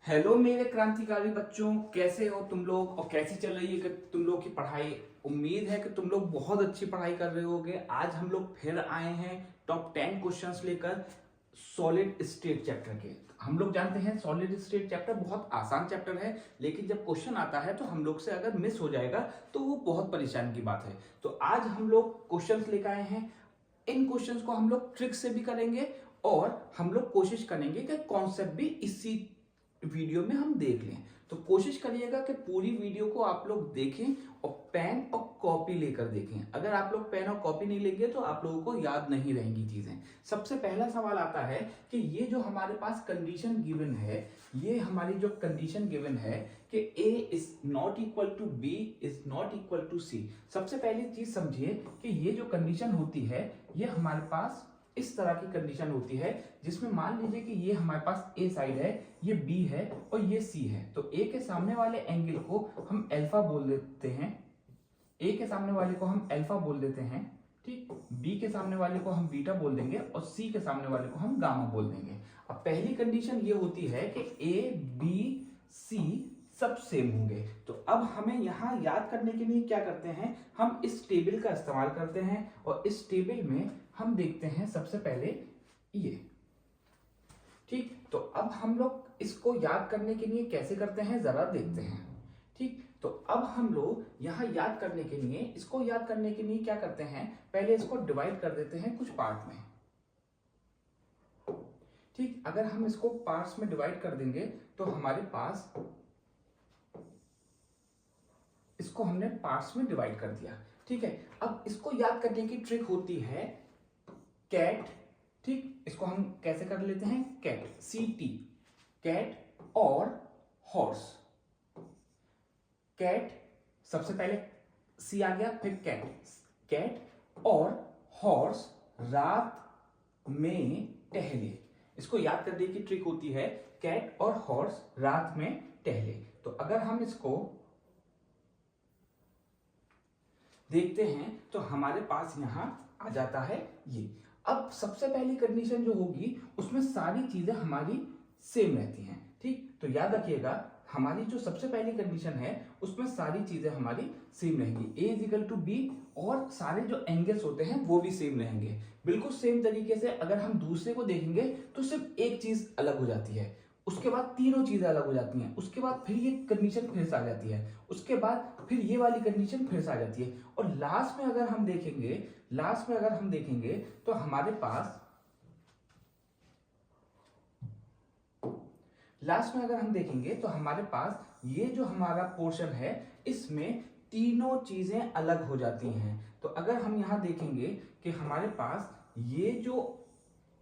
Hello मेरे क्रांतिकारी बच्चों, कैसे हो तुम लोग और कैसी चल रही है कि तुम लोग की पढ़ाई। उम्मीद है कि तुम लोग बहुत अच्छी पढ़ाई कर रहे होगे। आज हम लोग फिर आए हैं टॉप 10 क्वेश्चंस लेकर सॉलिड स्टेट चैप्टर के। हम लोग जानते हैं सॉलिड स्टेट चैप्टर बहुत आसान चैप्टर है, लेकिन जब क्वेश्चन आता है तो हम लोग से अगर मिस हो जाएगा तो वो बहुत परेशान की बात है। तो आज हम लोग क्वेश्चंस लेकर आए हैं। इन क्वेश्चंस को हम लोग ट्रिक से भी करेंगे और हम लोग कोशिश करेंगे कि कॉन्सेप्ट भी इसी वीडियो में हम देख लें। तो कोशिश करिएगा कि पूरी वीडियो को आप लोग देखें और पेन और कॉपी लेकर देखें। अगर आप लोग पेन और कॉपी नहीं लेंगे तो आप लोगों को याद नहीं रहेंगी चीजें। सबसे पहला सवाल आता है कि ये जो हमारे पास कंडीशन गिवन है, ये हमारी जो कंडीशन गिवन है कि A is not equal to B is not equal to C। सबसे पहली चीज समझिए कि ये जो कंडीशन होती है ये हमारे पास इस तरह की कंडीशन होती है जिसमें मान लीजिए कि ये हमारे पास A साइड है, ये B है और ये C है। तो A के सामने वाले एंगल को हम अल्फा बोल देते हैं, A के सामने वाले को हम अल्फा बोल देते हैं, ठीक। B के सामने वाले को हम बीटा बोल देंगे और C के सामने वाले को हम गामा बोल देंगे। अब पहली कंडीशन ये होती है कि A B C सब सेम होंगे। तो अब हमें यहां याद करने के लिए क्या करते हैं, हम इस टेबल का इस्तेमाल करते हैं और इस टेबल में हम देखते हैं सबसे पहले ये, ठीक। तो अब हम लोग इसको याद करने के लिए कैसे करते हैं जरा देखते हैं, ठीक। तो अब हम लोग यहां याद करने के लिए, इसको याद करने के लिए क्या करते हैं, पहले इसको डिवाइड कर देते हैं कुछ पार्ट में, ठीक। अगर हम इसको पार्ट्स में डिवाइड कर देंगे तो हमारे पास, इसको हमने पार्ट्स में डिवाइड कर दिया, ठीक है। अब इसको याद करने की ट्रिक होती है कैट, ठीक। इसको हम कैसे कर लेते हैं, कैट CT, कैट और हॉर्स। कैट सबसे पहले C आ गया, फिर कैट, कैट और हॉर्स रात में टहले। इसको याद करने की ट्रिक होती है कैट और हॉर्स रात में टहले। तो अगर हम इसको देखते हैं तो हमारे पास यहां आ जाता है ये। अब सबसे पहली कंडीशन जो होगी उसमें सारी चीजें हमारी सेम रहती हैं, ठीक। तो याद रखिएगा हमारी जो सबसे पहली कंडीशन है उसमें सारी चीजें हमारी सेम रहेंगी, A is equal to B और सारे जो एंगल्स होते हैं वो भी सेम रहेंगे। बिल्कुल सेम तरीके से अगर हम दूसरे को देखेंगे तो सिर्फ एक चीज अलग हो जाती है, उसके बाद तीनों चीजें अलग हो जाती हैं, उसके बाद फिर ये कंडीशन फिर से आ जाती है, उसके बाद फिर ये वाली कंडीशन फिर से आ जाती है और लास्ट में अगर हम देखेंगे, लास्ट में अगर हम देखेंगे तो हमारे पास, लास्ट में अगर हम देखेंगे तो हमारे पास ये जो हमारा पोर्शन है इसमें तीनों चीजें अलग हो जाती हैं। तो अगर हम यहां देखेंगे कि हमारे पास ये जो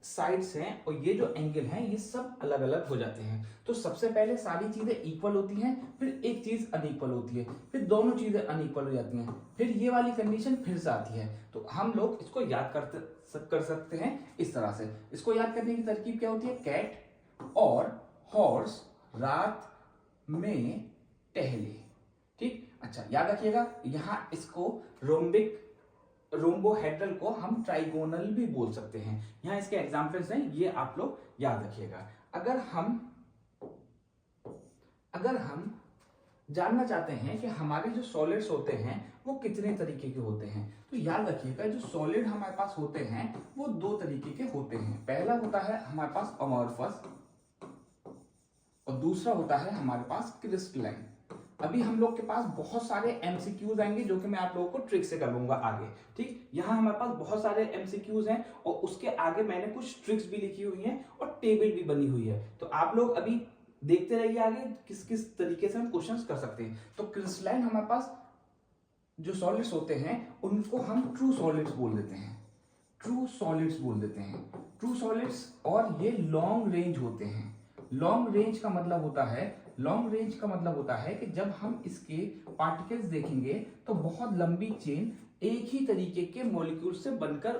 साइड्स हैं और ये जो एंगल हैं ये सब अलग अलग हो जाते हैं। तो सबसे पहले सारी चीजें इक्वल होती हैं, फिर एक चीज अनइक्वल होती है, फिर दोनों चीजें अनइक्वल हो जाती हैं, फिर ये वाली कंडीशन फिर से आती है। तो हम लोग इसको याद कर सकते हैं इस तरह से। इसको याद करने की तरकीब क्या होती है, कैट और हॉर्स रात में टहले, ठीक। अच्छा याद रखिएगा यहां इसको रोम्बोहेड्रल को हम ट्राइगोनल भी बोल सकते हैं। यहां इसके एग्जांपल्स हैं, ये आप लोग याद रखिएगा। अगर हम जानना चाहते हैं कि हमारे जो सॉलिड्स होते हैं वो कितने तरीके के होते हैं, तो याद रखिएगा जो सॉलिड हमारे पास होते हैं वो दो तरीके के होते हैं। पहला होता है हमारे पास अमॉर्फस और दूसरा होता है हमारे पास क्रिस्टलाइन। अभी हम लोग के पास बहुत सारे एमसीक्यूज आएंगे जो कि मैं आप लोगों को ट्रिक से करूंगा आगे, ठीक। यहां हमारे पास बहुत सारे एमसीक्यूज हैं और उसके आगे मैंने कुछ ट्रिक्स भी लिखी हुई हैं और टेबल भी बनी हुई है। तो आप लोग अभी देखते रहिए आगे किस किस तरीके से हम क्वेश्चंस कर सकते हैं। तो क्रिस्टलाइन हमारे पास जो सॉलिड्स होते हैं उनको हम ट्रू सॉलिड्स बोल देते हैं, ट्रू सॉलिड्स बोल देते हैं, ट्रू सॉलिड्स। और ये लॉन्ग रेंज होते हैं। लॉन्ग रेंज का मतलब होता है, लॉन्ग रेंज का मतलब होता है कि जब हम इसके पार्टिकल्स देखेंगे तो बहुत लंबी चेन एक ही तरीके के मॉलिक्यूल से बनकर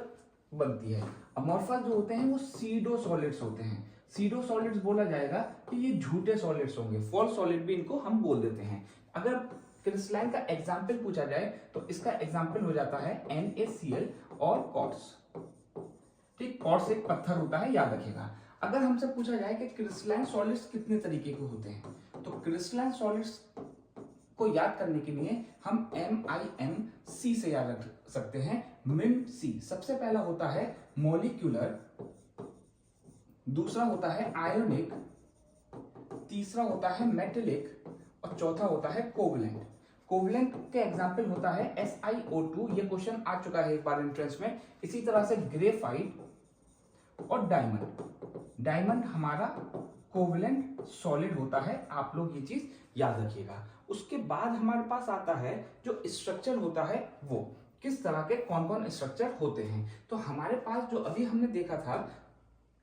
बनती है। अमॉर्फस जो होते हैं वो सीडो सॉलिड्स होते हैं। सीडो सॉलिड्स बोला जाएगा कि ये झूठे सॉलिड्स होंगे, फॉल्स सॉलिड भी इनको हम बोल देते हैं। अगर क्रिस्टलाइन का एग्जाम्पल पूछा जाए तो इसका एग्जाम्पल हो जाता है NaCl और क्वार्ट्ज, ठीक। क्वार्ट्ज एक पत्थर होता है, याद रखिएगा। अगर हमसे पूछा जाए कि क्रिस्टलाइन सॉलिड्स कितने तरीके के होते हैं, तो क्रिस्टलाइन सॉलिड्स को याद करने के लिए हम MIMC से याद रख सकते हैं। MIMC सबसे पहला होता है मॉलिक्यूलर, दूसरा होता है आयोनिक, तीसरा होता है मेटेलिक और चौथा होता है कोवलेंट। कोवलेंट के एग्जाम्पल होता है SiO2, ये क्वेश्चन आ चुका है एक बार एंट्रेंस में। इसी तरह से ग्रेफाइट और डायमंड। डायमंड हमारा कोवलेंट सॉलिड होता है, आप लोग ये चीज याद रखिएगा। उसके बाद हमारे पास आता है जो स्ट्रक्चर होता है, वो किस तरह के कौन कौन स्ट्रक्चर होते हैं। तो हमारे पास जो अभी हमने देखा था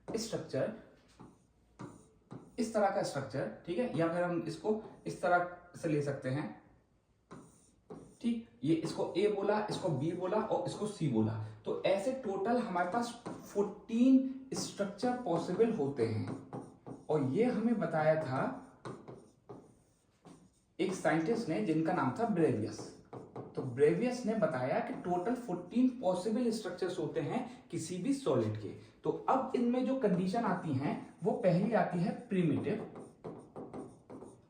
स्ट्रक्चर, इस तरह का स्ट्रक्चर, ठीक है, या फिर हम इसको इस तरह से ले सकते हैं, ठीक, ये इसको A बोला, इसको B बोला और इसको C बोला। तो ऐसे टोटल हमारे पास 14 स्ट्रक्चर पॉसिबल होते हैं। और ये हमें बताया था एक साइंटिस्ट ने जिनका नाम था ब्रेवियस। तो ब्रेवियस ने बताया कि टोटल 14 पॉसिबल स्ट्रक्चर्स होते हैं किसी भी सॉलिड के। तो अब इनमें जो कंडीशन आती हैं वो पहली आती है प्रिमिटिव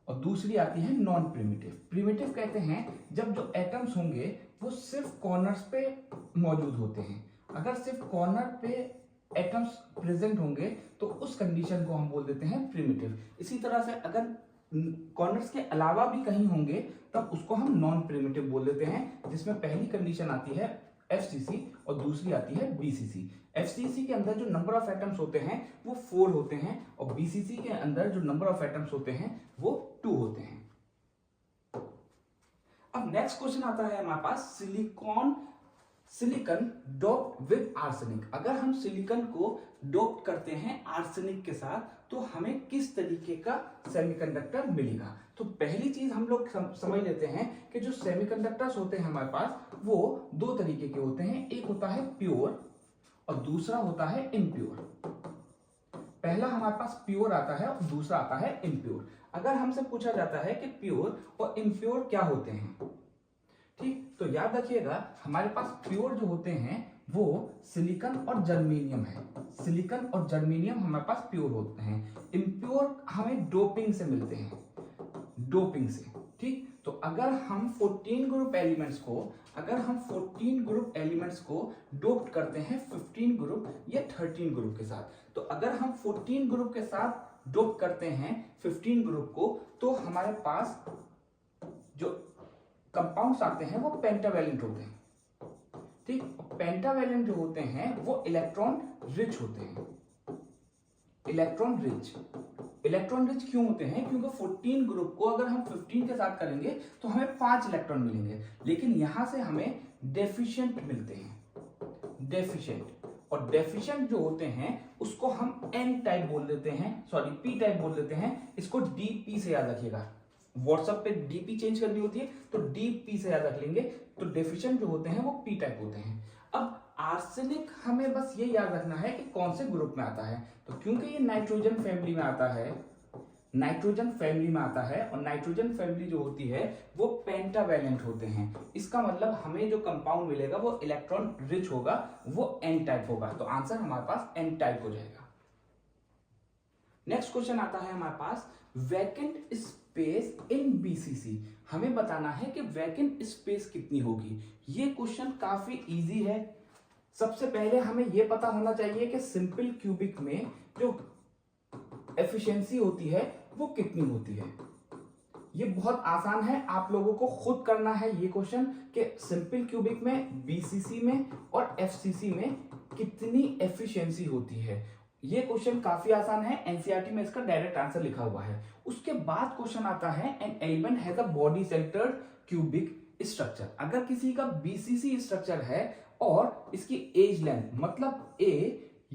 और दूसरी आती है नॉन प्रिमिटिव। प्रिमिटिव कहते हैं जब जो एटम्स होंगे वो सिर्फ कॉर्नर्स पे मौजूद होते हैं। अगर सिर्फ कॉर्नर पे एटम्स प्रेजेंट होंगे तो उस कंडीशन को हम बोल देते हैं प्रिमिटिव। इसी तरह से अगर कॉर्नर्स के अलावा भी कहीं होंगे तब उसको हम नॉन प्रिमिटिव बोल देते हैं, जिसमें पहली कंडीशन आती है FCC और दूसरी आती है BCC। FCC के अंदर जो नंबर ऑफ एटम्स होते हैं वो 4 होते हैं और BCC के अंदर जो नंबर ऑफ एटम्स होते हैं वो 2 होते हैं। अब नेक्स्ट क्वेश्चन आता है हमारे पास सिलिकॉन डोप्ड विद आर्सेनिक। अगर हम सिलिकॉन को डोप्ड करते हैं आर्सेनिक के साथ तो हमें किस तरीके का सेमीकंडक्टर मिलेगा। तो पहली चीज हम लोग समझ लेते हैं कि जो सेमीकंडक्टर्स होते हैं हमारे पास वो 2 तरीके के होते हैं। एक होता है प्योर और दूसरा होता है इम्प्योर। पहला हमारे पास प्योर आता है और दूसरा आता है इम्प्योर। अगर हमसे पूछा जाता है कि प्योर और इम्प्योर क्या होते हैं, ठीक, तो याद रखिएगा हमारे पास प्योर जो होते हैं वो सिलिकॉन और जर्मेनियम है। सिलिकॉन और जर्मेनियम हमारे पास प्योर होते हैं। इम्प्योर हमें डोपिंग से मिलते हैं, डोपिंग से, ठीक। तो अगर हम 14 ग्रुप एलिमेंट्स को डोप करते हैं 15 ग्रुप या 13 ग्रुप के साथ, तो अगर हम 14 ग्रुप के साथ डोप करते हैं 15 ग्रुप को तो हमारे पास जो कंपाउंड्स आते हैं वो पेंटावैलेंट होते हैं, ठीक। पेंटावैलेंट जो होते हैं वो इलेक्ट्रॉन रिच होते हैं। इलेक्ट्रॉन रिच क्यों होते हैं? क्योंकि 14 ग्रुप को अगर हम 15 के साथ करेंगे तो हमें 5 इलेक्ट्रॉन मिलेंगे, लेकिन यहां से हमें डेफिशिएंट मिलते हैं, डेफिशिएंट। और डेफिशिएंट जो होते हैं उसको हम N टाइप बोल देते हैं, सॉरी P टाइप बोल देते हैं। इसको DP से याद रखिएगा। व्हाट्सएप पे DP चेंज करनी होती है तो DP से याद रख लेंगे। तो डेफिशिएंट जो होते हैं वो P टाइप होते हैं। अब आर्सेनिक हमें बस ये याद रखना है कि कौन से ग्रुप में आता है। तो क्योंकि ये नाइट्रोजन फैमिली में आता है, और नाइट्रोजन फैमिली जो होती है वो पेंटावैलेंट होते हैं, इसका मतलब हमें जो कंपाउंड मिलेगा वो इलेक्ट्रॉन रिच होगा, वो N टाइप होगा। तो आंसर हमारे पास N टाइप हो जाएगा। नेक्स्ट क्वेश्चन आता है हमारे पास वैकेंट स्पेस इन BCC। हमें बताना है कि वैकेंट स्पेस कितनी होगी। ये क्वेश्चन काफी इजी है। सबसे पहले हमें यह पता होना चाहिए कि सिंपल क्यूबिक में जो एफिशिएंसी होती है वो कितनी होती है। ये बहुत आसान है, आप लोगों को खुद करना है ये क्वेश्चन कि सिंपल क्यूबिक में, BCC में और FCC में कितनी एफिशिएंसी होती है। ये क्वेश्चन काफी आसान है, NCERT में इसका डायरेक्ट आंसर लिखा हुआ है। उसके बाद क्वेश्चन आता है an element has a body centred cubic structure. अगर किसी का BCC स्ट्रक्चर है और इसकी एज लेंथ मतलब A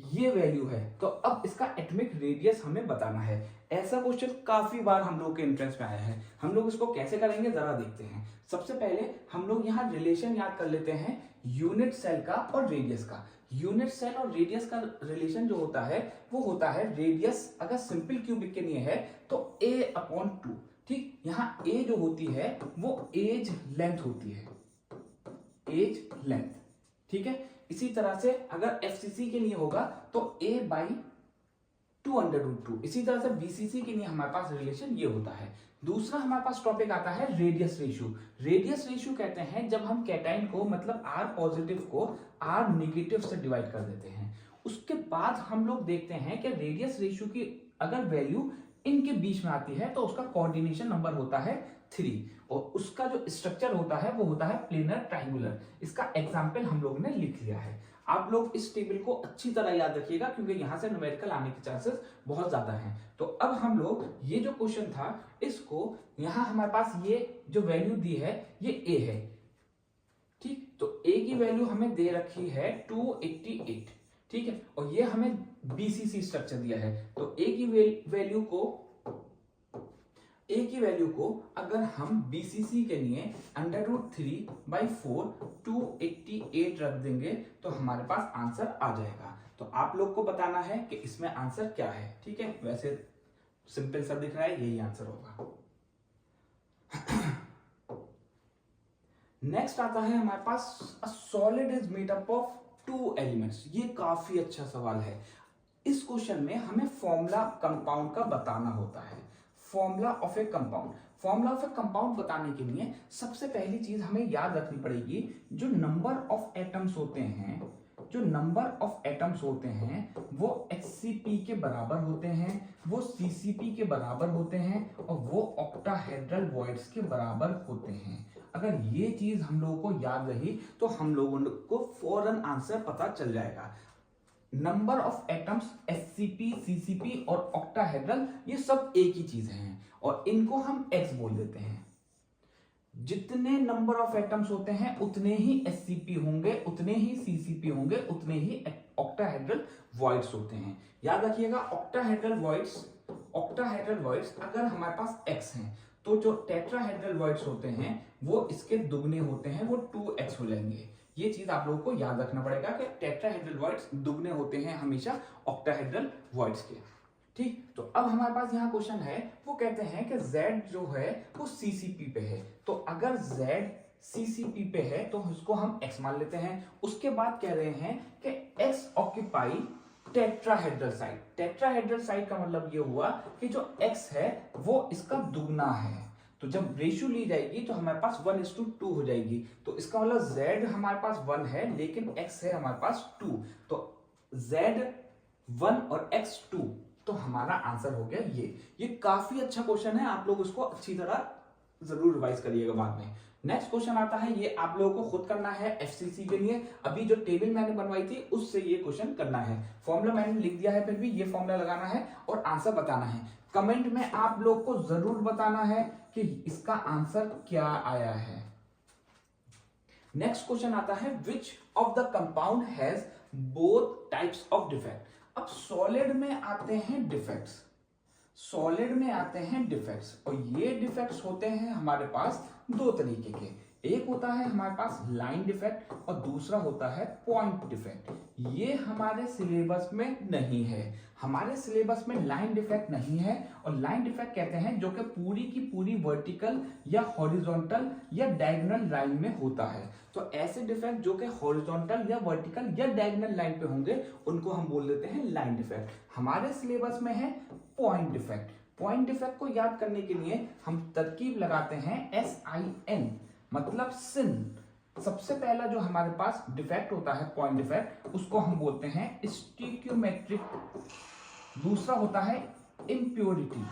ये वैल्यू है तो अब इसका एटॉमिक रेडियस हमें बताना है। ऐसा क्वेश्चन काफी बार हम लोग के एंट्रेंस में आया है। हम लोग इसको कैसे करेंगे जरा देखते हैं। सबसे पहले हम लोग यहाँ रिलेशन याद कर लेते हैं यूनिट सेल का और रेडियस का। यूनिट सेल और रेडियस का रिलेशन जो होता है वो होता है रेडियस अगर सिंपल क्यूबिक के लिए है तो A/2, ठीक। यहाँ A जो होती है वो एज लेंथ होती है, एज लेंथ, ठीक है। इसी तरह से अगर FCC के लिए होगा तो A/2 2 √2। इसी तरह से बीसीसी के लिए हमारे पास रिलेशन ये होता है। दूसरा हमारे पास टॉपिक आता है रेडियस रेशियो। रेडियस रेशियो कहते हैं जब हम कैटाइन को मतलब R पॉजिटिव को R नेगेटिव से डिवाइड कर देते हैं। उसके बाद हम लोग देखते हैं कि रेडियस रेशियो की अगर वैल्यू इनके बीच में आती है तो उसका कोऑर्डिनेशन नंबर होता है 3 और उसका जो स्ट्रक्चर होता है वो होता है प्लेनर ट्राइंगुलर। इसका एग्जाम्पल हम लोग ने लिख लिया है। आप लोग इस टेबल को अच्छी तरह याद रखिएगा क्योंकि यहां से न्यूमेरिकल आने के चांसेस बहुत ज्यादा हैं। तो अब हम लोग ये जो क्वेश्चन था इसको यहां हमारे पास ये जो वैल्यू दी है ये ए है, ठीक। तो ए की वैल्यू हमें दे रखी है 288, ठीक है। और ये हमें बीसीसी स्ट्रक्चर दिया है। तो ए की वैल्यू को अगर हम बीसीसी के लिए √3/4 288 रख देंगे तो हमारे पास आंसर आ जाएगा। तो आप लोग को बताना है कि इसमें आंसर क्या है, ठीक है। वैसे सिंपल सा दिख रहा है, यही आंसर होगा। नेक्स्ट आता है हमारे पास a solid is made up of 2 elements. ये काफी अच्छा सवाल है। इस क्वेश्चन में हमें फॉर्मूला कंपाउंड का बताना होता है। Formula of A compound, formula of A compound बताने के लिए सबसे पहली चीज हमें याद रखनी पड़ेगी, जो नंबर ऑफ एटम्स होते हैं, जो नंबर ऑफ एटम्स होते हैं वो HCP के बराबर होते हैं, वो CCP के बराबर होते हैं और वो ऑक्टाहेड्रल वॉइड्स के बराबर होते हैं। अगर ये चीज हम लोगों को याद रही तो हम लोगों को फौरन आंसर पता चल जाएगा। Number of atoms HCP, CCP और ऑक्टाहेड्रल ये सब एक ही चीज हैं और इनको हम X बोल देते हैं। जितने नंबर ऑफ एटम्स होते हैं उतने ही HCP होंगे, उतने ही CCP होंगे, उतने ही ऑक्टाहेड्रल वॉइड्स होते हैं। याद रखिएगा ऑक्टाहेड्रल वॉइड्स अगर हमारे पास X हैं तो जो टेट्राहेड्रल वॉइड्स होते हैं वो इसके दुगने होते हैं, वो 2X हो जाएंगे। ये चीज आप लोगों को याद रखना पड़ेगा कि टेट्राहेड्रल वॉइड्स दुगने होते हैं हमेशा ऑक्टाहेड्रल वॉइड्स के, ठीक। तो अब हमारे पास यहाँ क्वेश्चन है, वो कहते हैं कि Z जो है वो CCP पे है। तो अगर Z CCP पे है तो उसको हम X मान लेते हैं। उसके बाद कह रहे हैं कि X occupy tetrahedral side. Tetrahedral side का मतलब ये हुआ कि जो X है वो इसका दुगना है। तो जब रेशियो ली जाएगी तो हमारे पास 1:2 हो जाएगी। तो इसका मतलब Z हमारे पास 1 है लेकिन X है हमारे पास 2। तो Z 1 और X 2, तो हमारा आंसर हो गया ये काफी अच्छा क्वेश्चन है। आप लोग उसको अच्छी तरह जरूर रिवाइज करिएगा बाद में। नेक्स्ट क्वेश्चन आता है, ये आप लोगों को खुद करना है FCC के लिए। अभी जो टेबल मैंने बनवाई थी उससे ये क्वेश्चन करना है। फॉर्मूला मैंने लिख दिया है, फिर भी ये फॉर्मूला लगाना है और आंसर बताना है। कमेंट में आप लोग को जरूर बताना है कि इसका आंसर क्या आया है। नेक्स्ट क्वेश्चन आता है, which of the compound has both types of defect. अब सॉलिड में आते हैं डिफेक्ट्स, और ये डिफेक्ट्स होते हैं हमारे पास 2 तरीके के। एक होता है हमारे पास लाइन डिफेक्ट और दूसरा होता है पॉइंट डिफेक्ट। ये हमारे सिलेबस में नहीं है। हमारे सिलेबस में लाइन डिफेक्ट नहीं है। और लाइन डिफेक्ट कहते हैं जो कि पूरी की पूरी वर्टिकल या हॉरिजॉन्टल या डायगोनल लाइन में होता है। तो ऐसे डिफेक्ट जो कि हॉरिजॉन्टल या वर्टिकल या डायगोनल लाइन पे होंगे उनको हम बोल देते हैं लाइन डिफेक्ट। हमारे सिलेबस में है पॉइंट डिफेक्ट। पॉइंट डिफेक्ट को याद करने के लिए हम तरकीब लगाते हैं SIN, मतलब सिन। सबसे पहला जो हमारे पास डिफेक्ट होता है पॉइंट डिफेक्ट, उसको हम बोलते हैं स्टिक्योमेट्रिक। दूसरा होता है इम्प्योरिटी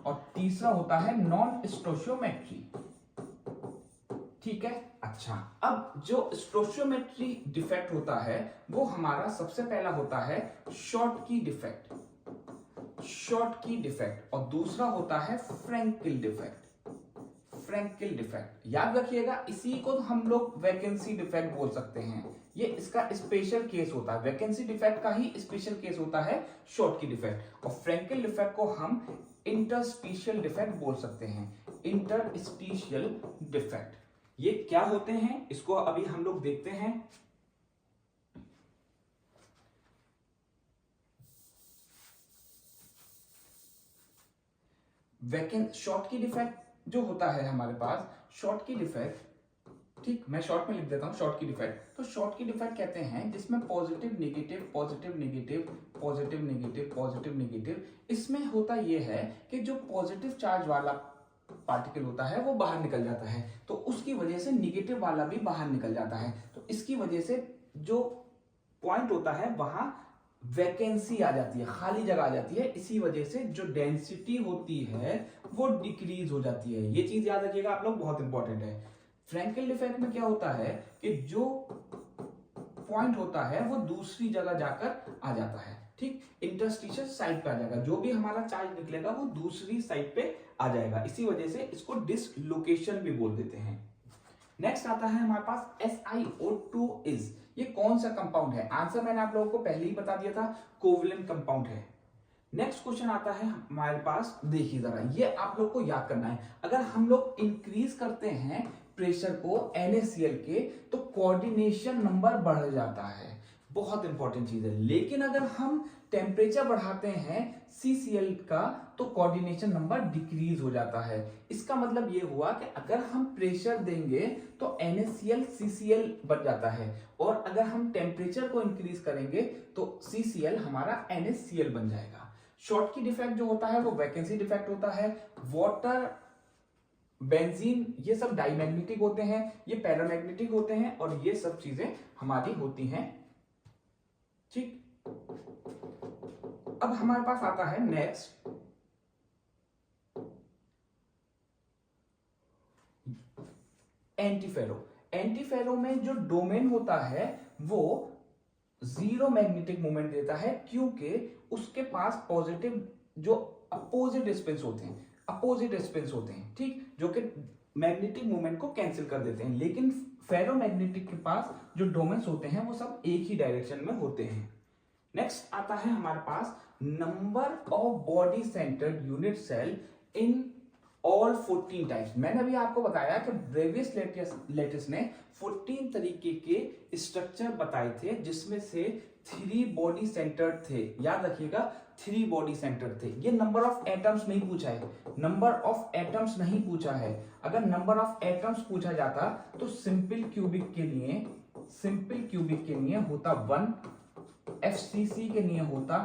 और तीसरा होता है नॉन स्टोशियोमेट्री, ठीक है। अच्छा, अब जो स्टोशियोमेट्री डिफेक्ट होता है वो हमारा सबसे पहला होता है शॉर्ट की डिफेक्ट और दूसरा होता है फ्रैंकिल डिफेक्ट। याद रखिएगा, इसी को हम लोग वैकेंसी डिफेक्ट बोल सकते हैं। ये इसका स्पेशल केस होता है, वैकेंसी डिफेक्ट का ही स्पेशल केस होता है शॉर्ट की डिफेक्ट। और फ्रैंकिल डिफेक्ट को हम इंटरस्टिशियल डिफेक्ट बोल सकते हैं। इंटरस्टिशियल डिफेक्ट ये क्या होते हैं इसको अभी हम लोग देखते हैं। शॉर्ट की डिफेक्ट जो होता है हमारे पास, शॉर्ट की डिफेक्ट ठीक, मैं शॉर्ट में लिख देता हूँ शॉर्ट की डिफेक्ट। तो शॉर्ट की डिफेक्ट कहते हैं जिसमें positive negative positive negative positive negative positive negative, इसमें होता यह है कि जो पॉजिटिव चार्ज वाला पार्टिकल होता है वो बाहर निकल जाता है, तो उसकी वजह से निगेटिव वाला भी बाहर निकल जाता है। तो इसकी वजह से जो पॉइंट होता है वहां वैकेंसी आ जाती है, खाली जगह आ जाती है। इसी वजह से जो डेंसिटी होती है वो डिक्रीज हो जाती है। ये चीज याद रखिएगा आप लोग, बहुत इंपॉर्टेंट है। फ्रैंकेल डिफेक्ट में क्या होता है कि जो पॉइंट होता है वो दूसरी जगह जाकर आ जाता है। ठीक, इंटरस्टिशियल साइड पे आ जाएगा, जो भी हमारा चार्ज निकलेगा वो दूसरी साइड पे आ जाएगा। इसी वजह से इसको डिसलोकेशन भी बोल देते हैं। नेक्स्ट आता है हमारे पास SiO2 इज, ये कौन सा कंपाउंड है? आंसर मैंने आप लोगों को पहले ही बता दिया था, कोवलेंट कंपाउंड है। नेक्स्ट क्वेश्चन आता है हमारे पास, देखिए जरा, ये आप लोग को याद करना है। अगर हम लोग इंक्रीज करते हैं प्रेशर को NaCl के तो कोऑर्डिनेशन नंबर बढ़ जाता है, बहुत इंपॉर्टेंट चीज है। लेकिन अगर हम टेम्परेचर बढ़ाते हैं CCl का तो कोऑर्डिनेशन नंबर डिक्रीज हो जाता है। इसका मतलब ये हुआ कि अगर हम प्रेशर देंगे तो NaCl CCl बन जाता है, और अगर हम टेम्परेचर को इंक्रीज करेंगे तो CCl हमारा NaCl बन जाएगा। शॉर्ट की डिफेक्ट जो होता है वो वैकेंसी डिफेक्ट होता है। वाटर, बेंजीन, ये सब डाईमैग्नेटिक होते हैं, ये पैरामैग्नेटिक होते हैं, और ये सब चीजें हमारी होती हैं। ठीक, अब हमारे पास आता है नेक्स्ट एंटीफेरो। एंटीफेरो में जो डोमेन होता है वो जीरो मैग्नेटिक मोमेंट देता है, क्योंकि उसके पास पॉजिटिव जो अपोजिट स्पिन्स होते हैं, ठीक, जो कि मैग्नेटिक मोमेंट को कैंसिल कर देते हैं। लेकिन फेरोमैग्नेटिक के पास जो डोमेन्स होते हैं वो सब एक ही डायरेक्शन में होते हैं। नेक्स्ट आता है हमारे पास number of body centred unit cell in all 14 types. मैंने अभी आपको बताया कि ब्रेवियस लेटिस ने 14 तरीके के स्ट्रक्चर बताए थे, जिसमें से 3 बॉडी सेंटर थे। याद रखिएगा, 3 बॉडी सेंटर थे। ये नंबर ऑफ एटम्स नहीं पूछा है, नंबर ऑफ एटम्स नहीं पूछा है। अगर नंबर ऑफ एटम्स पूछा जाता तो सिंपल क्यूबिक के लिए होता 1, FCC के लिए होता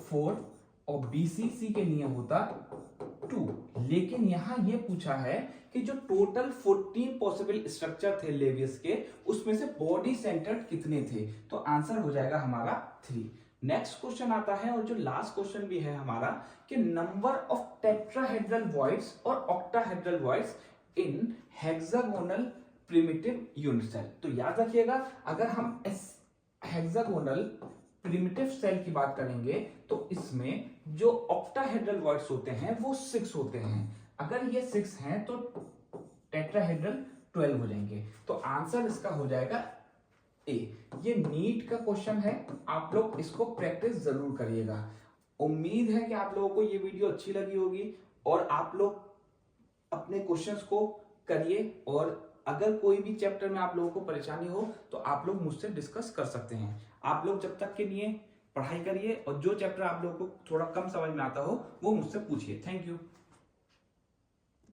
4 और BCC के लिए होता 2। लेकिन यहां ये पूछा है कि जो टोटल 14 पॉसिबल स्ट्रक्चर थे लेवियस के, उसमें से बॉडी सेंटर्ड कितने थे? तो आंसर हो जाएगा हमारा 3। नेक्स्ट क्वेश्चन आता है, और जो लास्ट क्वेश्चन भी है हमारा, कि नंबर ऑफ टेट्राहेड्रल वॉइड्स और octahedral voids in hexagonal primitive unit cell. तो याद रखिएगा, अगर हम हेक्सागोनल प्रिमिटिव सेल की बात करेंगे तो इसमें जो ऑक्टाहेड्रल वॉइड्स होते हैं वो 6 होते हैं। अगर ये 6 हैं तो टेट्राहेड्रल 12 हो जाएंगे। तो आंसर इसका हो जाएगा ए। ये नीट का क्वेश्चन है, आप लोग इसको प्रैक्टिस जरूर करिएगा। उम्मीद है कि आप लोगों को ये वीडियो अच्छी लगी होगी, और आप लोग अपने क्वेश्चंस को करिए, और अगर कोई भी चैप्टर में आप लोगों को परेशानी हो तो आप लोग मुझसे डिस्कस कर सकते हैं। आप लोग जब तक के लिए पढ़ाई करिए, और जो चैप्टर आप लोगों को थोड़ा कम समझ में आता हो वो मुझसे पूछिए। Thank you.